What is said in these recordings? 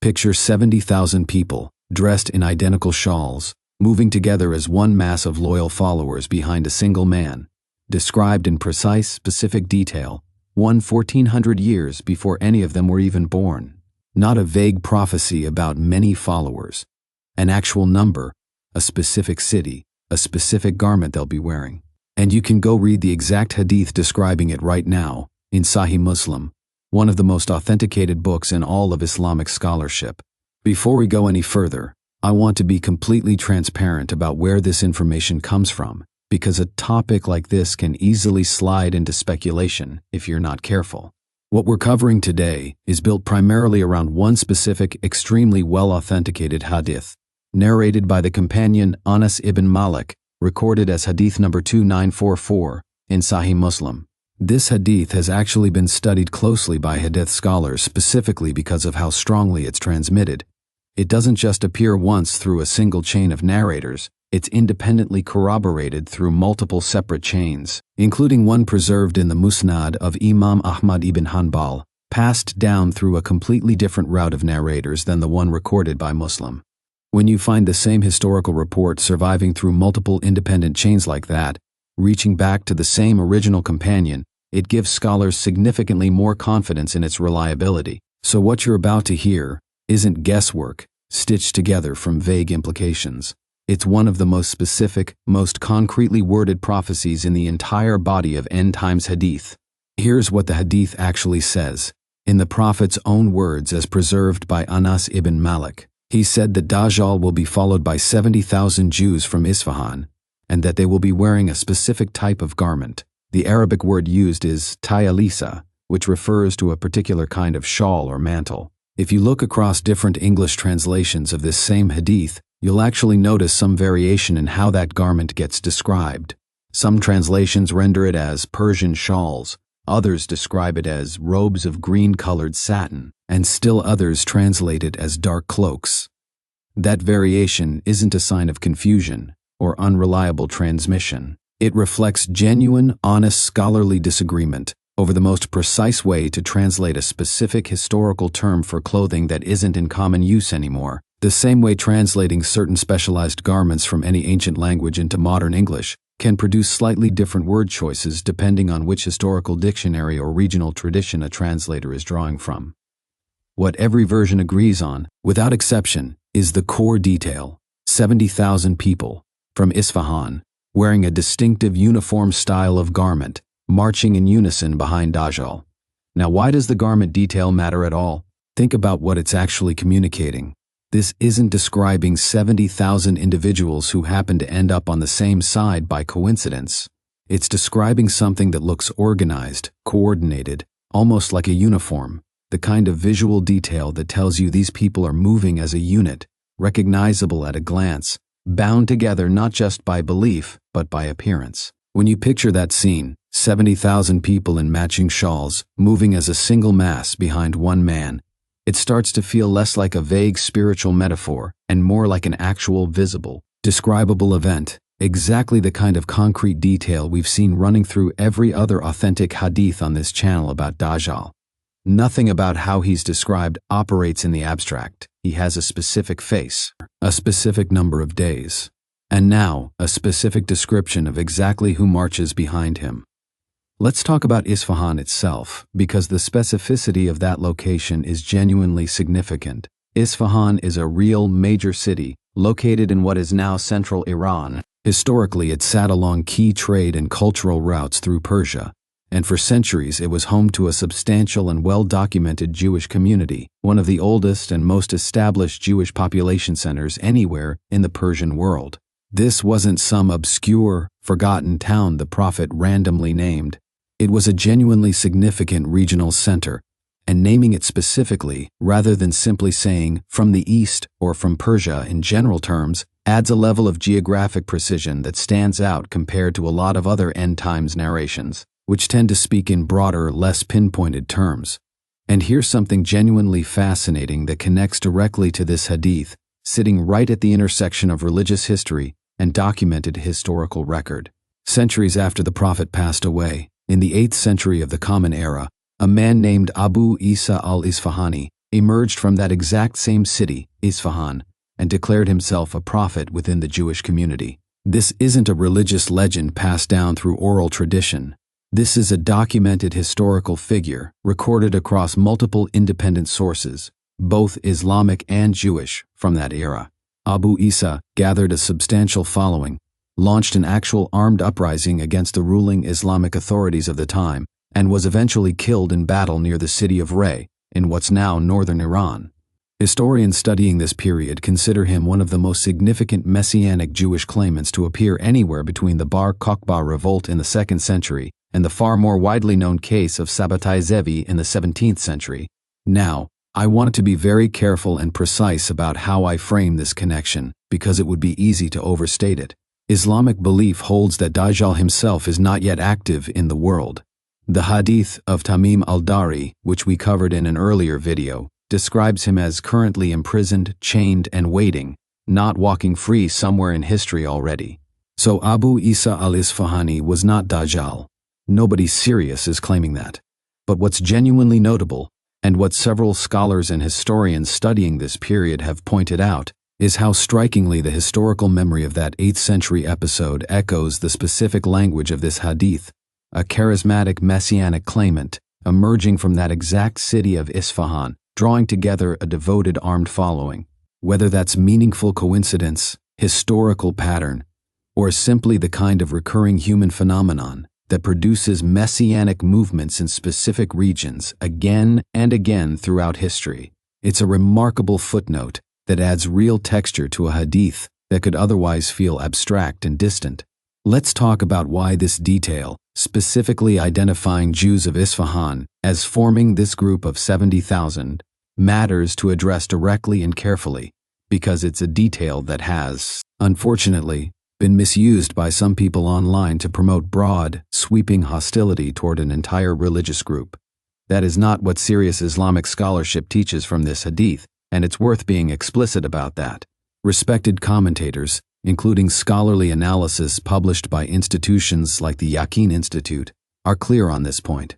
Picture 70,000 people, dressed in identical shawls, moving together as one mass of loyal followers behind a single man, described in precise, specific detail, 1,400 years before any of them were even born. Not a vague prophecy about many followers. An actual number, a specific city, a specific garment they'll be wearing. And you can go read the exact hadith describing it right now, in Sahih Muslim, one of the most authenticated books in all of Islamic scholarship. Before we go any further, I want to be completely transparent about where this information comes from, because a topic like this can easily slide into speculation if you're not careful. What we're covering today is built primarily around one specific, extremely well-authenticated hadith, narrated by the companion Anas ibn Malik, recorded as hadith number 2944 in Sahih Muslim. This hadith has actually been studied closely by hadith scholars specifically because of how strongly it's transmitted. It doesn't just appear once through a single chain of narrators, it's independently corroborated through multiple separate chains, including one preserved in the Musnad of Imam Ahmad ibn Hanbal, passed down through a completely different route of narrators than the one recorded by Muslim. When you find the same historical report surviving through multiple independent chains like that, reaching back to the same original companion, it gives scholars significantly more confidence in its reliability. So what you're about to hear isn't guesswork stitched together from vague implications. It's one of the most specific, most concretely worded prophecies in the entire body of End Times hadith. Here's what the hadith actually says, in the Prophet's own words as preserved by Anas ibn Malik. He said that Dajjal will be followed by 70,000 Jews from Isfahan, and that they will be wearing a specific type of garment. The Arabic word used is tayalisa, which refers to a particular kind of shawl or mantle. If you look across different English translations of this same hadith, you'll actually notice some variation in how that garment gets described. Some translations render it as Persian shawls, others describe it as robes of green-colored satin, and still others translate it as dark cloaks. That variation isn't a sign of confusion or unreliable transmission. It reflects genuine, honest scholarly disagreement over the most precise way to translate a specific historical term for clothing that isn't in common use anymore, the same way translating certain specialized garments from any ancient language into modern English can produce slightly different word choices depending on which historical dictionary or regional tradition a translator is drawing from. What every version agrees on, without exception, is the core detail: 70,000 people from Isfahan, wearing a distinctive uniform style of garment, marching in unison behind Dajjal. Now, why does the garment detail matter at all? Think about what it's actually communicating. This isn't describing 70,000 individuals who happen to end up on the same side by coincidence. It's describing something that looks organized, coordinated, almost like a uniform, the kind of visual detail that tells you these people are moving as a unit, recognizable at a glance, bound together not just by belief, but by appearance. When you picture that scene, 70,000 people in matching shawls, moving as a single mass behind one man, it starts to feel less like a vague spiritual metaphor and more like an actual visible, describable event, exactly the kind of concrete detail we've seen running through every other authentic hadith on this channel about Dajjal. Nothing about how he's described operates in the abstract. He has a specific face, a specific number of days, and now a specific description of exactly who marches behind him. Let's talk about Isfahan itself, because the specificity of that location is genuinely significant. Isfahan is a real major city located in what is now central Iran. Historically, it sat along key trade and cultural routes through Persia, and for centuries it was home to a substantial and well-documented Jewish community, one of the oldest and most established Jewish population centers anywhere in the Persian world. This wasn't some obscure, forgotten town the Prophet randomly named. It was a genuinely significant regional center, and naming it specifically, rather than simply saying from the East or from Persia in general terms, adds a level of geographic precision that stands out compared to a lot of other end times narrations, which tend to speak in broader, less pinpointed terms. And here's something genuinely fascinating that connects directly to this hadith, sitting right at the intersection of religious history and documented historical record. Centuries after the Prophet passed away, in the 8th century of the Common Era, a man named Abu Isa al-Isfahani emerged from that exact same city, Isfahan, and declared himself a prophet within the Jewish community. This isn't a religious legend passed down through oral tradition. This is a documented historical figure, recorded across multiple independent sources, both Islamic and Jewish, from that era. Abu Isa gathered a substantial following, launched an actual armed uprising against the ruling Islamic authorities of the time, and was eventually killed in battle near the city of Ray, in what's now northern Iran. Historians studying this period consider him one of the most significant messianic Jewish claimants to appear anywhere between the Bar Kokhba revolt in the 2nd century and the far more widely known case of Sabbatai Zevi in the 17th century. Now, I want to be very careful and precise about how I frame this connection, because it would be easy to overstate it. Islamic belief holds that Dajjal himself is not yet active in the world. The hadith of Tamim al-Dari, which we covered in an earlier video, describes him as currently imprisoned, chained, and waiting, not walking free somewhere in history already. So Abu Isa al-Isfahani was not Dajjal. Nobody serious is claiming that. But what's genuinely notable, and what several scholars and historians studying this period have pointed out, is how strikingly the historical memory of that 8th century episode echoes the specific language of this hadith, a charismatic messianic claimant emerging from that exact city of Isfahan, drawing together a devoted armed following. Whether that's meaningful coincidence, historical pattern, or simply the kind of recurring human phenomenon that produces messianic movements in specific regions again and again throughout history, it's a remarkable footnote that adds real texture to a hadith that could otherwise feel abstract and distant. Let's talk about why this detail, specifically identifying Jews of Isfahan as forming this group of 70,000, matters to address directly and carefully, because it's a detail that has, unfortunately, been misused by some people online to promote broad, sweeping hostility toward an entire religious group. That is not what serious Islamic scholarship teaches from this hadith, and it's worth being explicit about that. Respected commentators, including scholarly analysis published by institutions like the Yaqeen Institute, are clear on this point.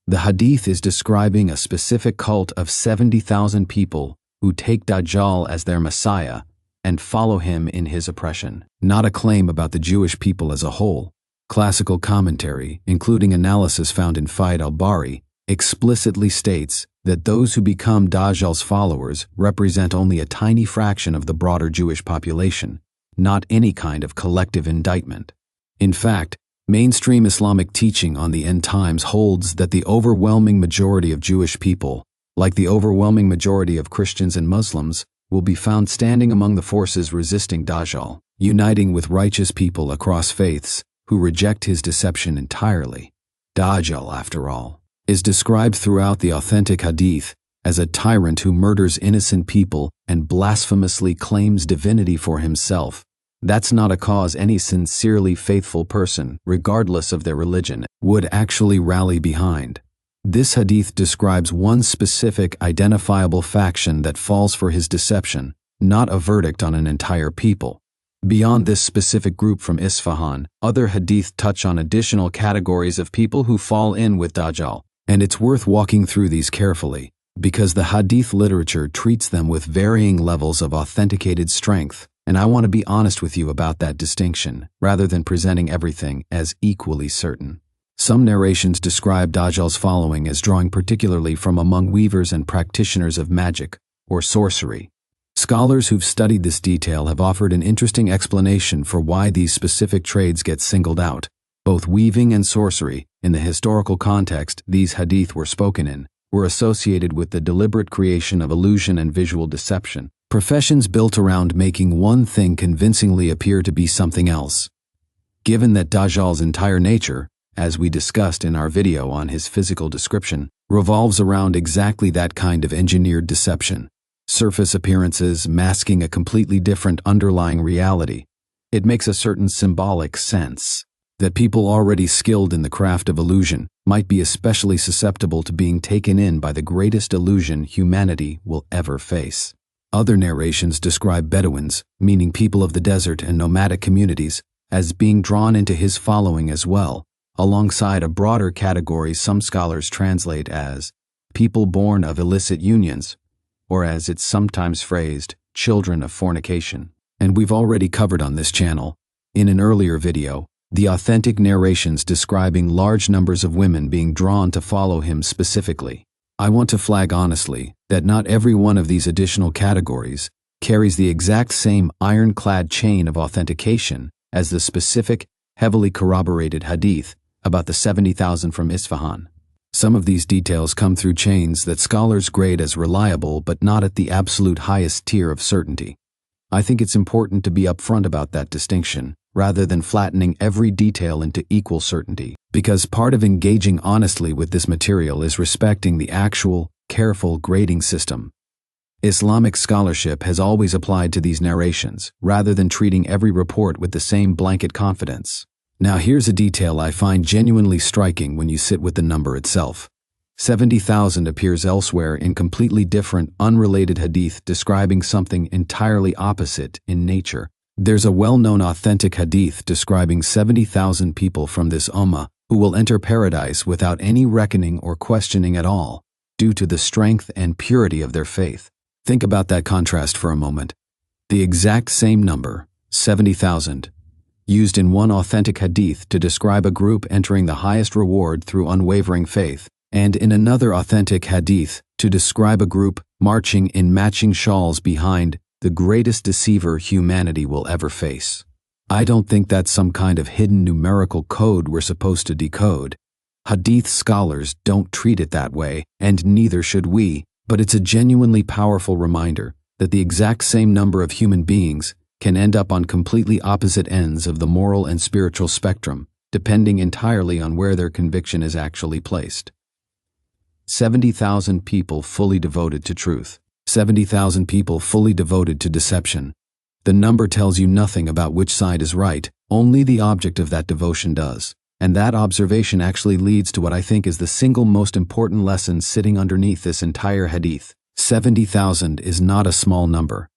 The hadith is describing a specific cult of 70,000 people who take Dajjal as their messiah and follow him in his oppression, not a claim about the Jewish people as a whole. Classical commentary, including analysis found in Faid al-Bari, explicitly states that those who become Dajjal's followers represent only a tiny fraction of the broader Jewish population, not any kind of collective indictment. In fact, mainstream Islamic teaching on the end times holds that the overwhelming majority of Jewish people, like the overwhelming majority of Christians and Muslims, will be found standing among the forces resisting Dajjal, uniting with righteous people across faiths who reject his deception entirely. Dajjal, after all, is described throughout the authentic hadith as a tyrant who murders innocent people and blasphemously claims divinity for himself. That's not a cause any sincerely faithful person, regardless of their religion, would actually rally behind. This hadith describes one specific identifiable faction that falls for his deception, not a verdict on an entire people. Beyond this specific group from Isfahan, other hadith touch on additional categories of people who fall in with Dajjal, and it's worth walking through these carefully, because the hadith literature treats them with varying levels of authenticated strength, and I want to be honest with you about that distinction, rather than presenting everything as equally certain. Some narrations describe Dajjal's following as drawing particularly from among weavers and practitioners of magic, or sorcery. Scholars who've studied this detail have offered an interesting explanation for why these specific trades get singled out. Both weaving and sorcery, in the historical context these hadith were spoken in, were associated with the deliberate creation of illusion and visual deception, professions built around making one thing convincingly appear to be something else. Given that Dajjal's entire nature, as we discussed in our video on his physical description, revolves around exactly that kind of engineered deception, surface appearances masking a completely different underlying reality, it makes a certain symbolic sense that people already skilled in the craft of illusion might be especially susceptible to being taken in by the greatest illusion humanity will ever face. Other narrations describe Bedouins, meaning people of the desert and nomadic communities, as being drawn into his following as well, alongside a broader category some scholars translate as people born of illicit unions, or as it's sometimes phrased, children of fornication. And we've already covered on this channel, in an earlier video, the authentic narrations describing large numbers of women being drawn to follow him specifically. I want to flag honestly that not every one of these additional categories carries the exact same ironclad chain of authentication as the specific, heavily corroborated hadith about the 70,000 from Isfahan. Some of these details come through chains that scholars grade as reliable but not at the absolute highest tier of certainty. I think it's important to be upfront about that distinction, rather than flattening every detail into equal certainty, because part of engaging honestly with this material is respecting the actual, careful grading system Islamic scholarship has always applied to these narrations, rather than treating every report with the same blanket confidence. Now here's a detail I find genuinely striking when you sit with the number itself. 70,000 appears elsewhere in completely different, unrelated hadith describing something entirely opposite in nature. There's a well-known authentic hadith describing 70,000 people from this ummah who will enter paradise without any reckoning or questioning at all, due to the strength and purity of their faith. Think about that contrast for a moment. The exact same number, 70,000, used in one authentic hadith to describe a group entering the highest reward through unwavering faith, and in another authentic hadith to describe a group marching in matching shawls behind the greatest deceiver humanity will ever face. I don't think that's some kind of hidden numerical code we're supposed to decode. Hadith scholars don't treat it that way, and neither should we, but it's a genuinely powerful reminder that the exact same number of human beings can end up on completely opposite ends of the moral and spiritual spectrum, depending entirely on where their conviction is actually placed. 70,000 people fully devoted to truth. 70,000 people fully devoted to deception. The number tells you nothing about which side is right, only the object of that devotion does. And that observation actually leads to what I think is the single most important lesson sitting underneath this entire hadith. 70,000 is not a small number.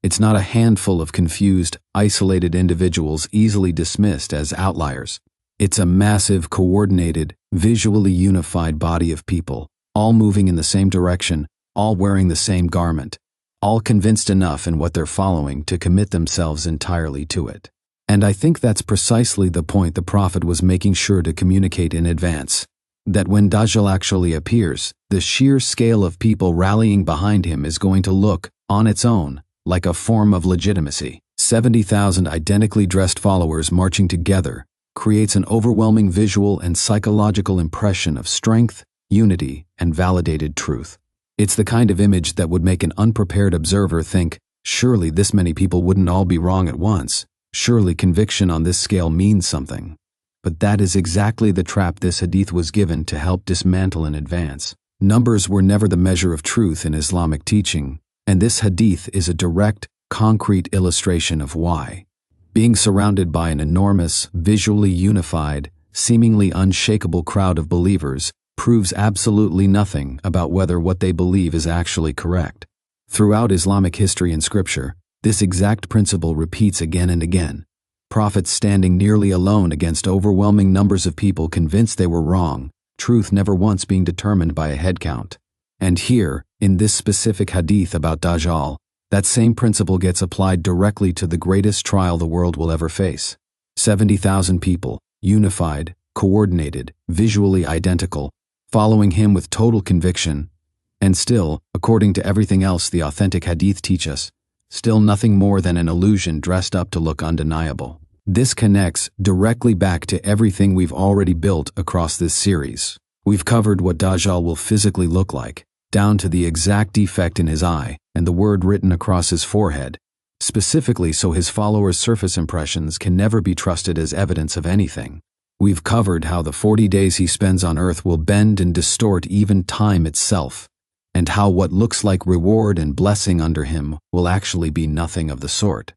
It's not a handful of confused, isolated individuals easily dismissed as outliers. It's a massive, coordinated, visually unified body of people, all moving in the same direction, all wearing the same garment, all convinced enough in what they're following to commit themselves entirely to it. And I think that's precisely the point the Prophet was making sure to communicate in advance, that when Dajjal actually appears, the sheer scale of people rallying behind him is going to look, on its own, like a form of legitimacy. 70,000 identically dressed followers marching together creates an overwhelming visual and psychological impression of strength, unity, and validated truth. It's the kind of image that would make an unprepared observer think, surely this many people wouldn't all be wrong at once. Surely conviction on this scale means something. But that is exactly the trap this hadith was given to help dismantle in advance. Numbers were never the measure of truth in Islamic teaching, and this hadith is a direct, concrete illustration of why. Being surrounded by an enormous, visually unified, seemingly unshakable crowd of believers proves absolutely nothing about whether what they believe is actually correct. Throughout Islamic history and scripture, this exact principle repeats again and again. Prophets standing nearly alone against overwhelming numbers of people convinced they were wrong, truth never once being determined by a head count. And here, in this specific hadith about Dajjal, that same principle gets applied directly to the greatest trial the world will ever face. 70,000 people, unified, coordinated, visually identical, following him with total conviction, and still, according to everything else the authentic hadith teach us, still nothing more than an illusion dressed up to look undeniable. This connects directly back to everything we've already built across this series. We've covered what Dajjal will physically look like, down to the exact defect in his eye and the word written across his forehead, specifically so his followers' surface impressions can never be trusted as evidence of anything. We've covered how the 40 days he spends on earth will bend and distort even time itself, and how what looks like reward and blessing under him will actually be nothing of the sort.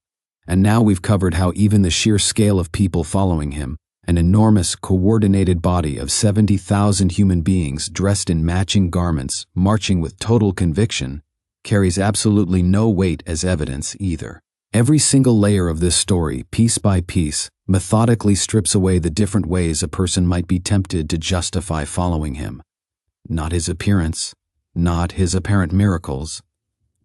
And now we've covered how even the sheer scale of people following him, an enormous coordinated body of 70,000 human beings dressed in matching garments, marching with total conviction, carries absolutely no weight as evidence either. Every single layer of this story, piece by piece, methodically strips away the different ways a person might be tempted to justify following him. Not his appearance, not his apparent miracles,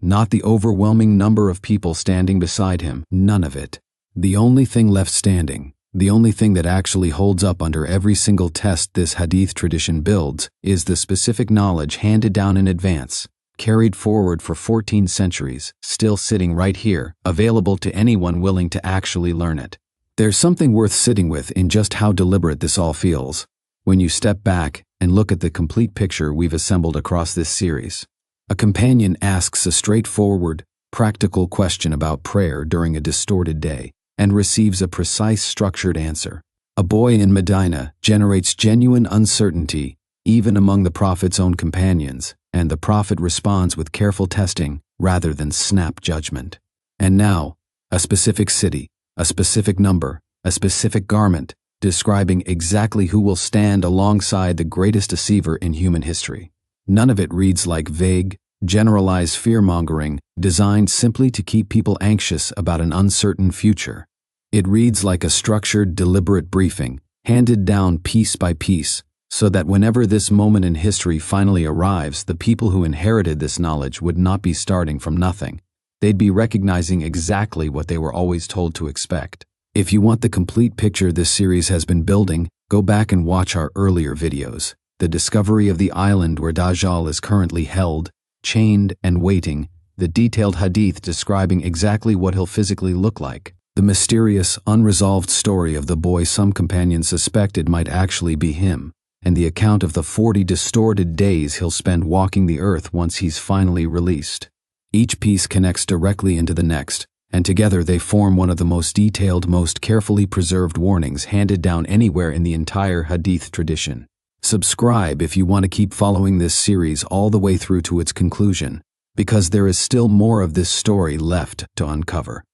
not the overwhelming number of people standing beside him, none of it. The only thing left standing, the only thing that actually holds up under every single test this hadith tradition builds, is the specific knowledge handed down in advance, carried forward for 14 centuries, still sitting right here, available to anyone willing to actually learn it. There's something worth sitting with in just how deliberate this all feels, when you step back and look at the complete picture we've assembled across this series. A companion asks a straightforward, practical question about prayer during a distorted day, and receives a precise, structured answer. A boy in Medina generates genuine uncertainty, even among the Prophet's own companions, and the Prophet responds with careful testing rather than snap judgment. And now, a specific city, a specific number, a specific garment, describing exactly who will stand alongside the greatest deceiver in human history. None of it reads like vague, generalized fear-mongering designed simply to keep people anxious about an uncertain future. It reads like a structured, deliberate briefing, handed down piece by piece, so that whenever this moment in history finally arrives, the people who inherited this knowledge would not be starting from nothing. They'd be recognizing exactly what they were always told to expect. If you want the complete picture this series has been building, go back and watch our earlier videos. The discovery of the island where Dajjal is currently held, chained and waiting, the detailed hadith describing exactly what he'll physically look like, the mysterious, unresolved story of the boy some companions suspected might actually be him, and the account of the 40 distorted days he'll spend walking the earth once he's finally released. Each piece connects directly into the next, and together they form one of the most detailed, most carefully preserved warnings handed down anywhere in the entire hadith tradition. Subscribe if you want to keep following this series all the way through to its conclusion, because there is still more of this story left to uncover.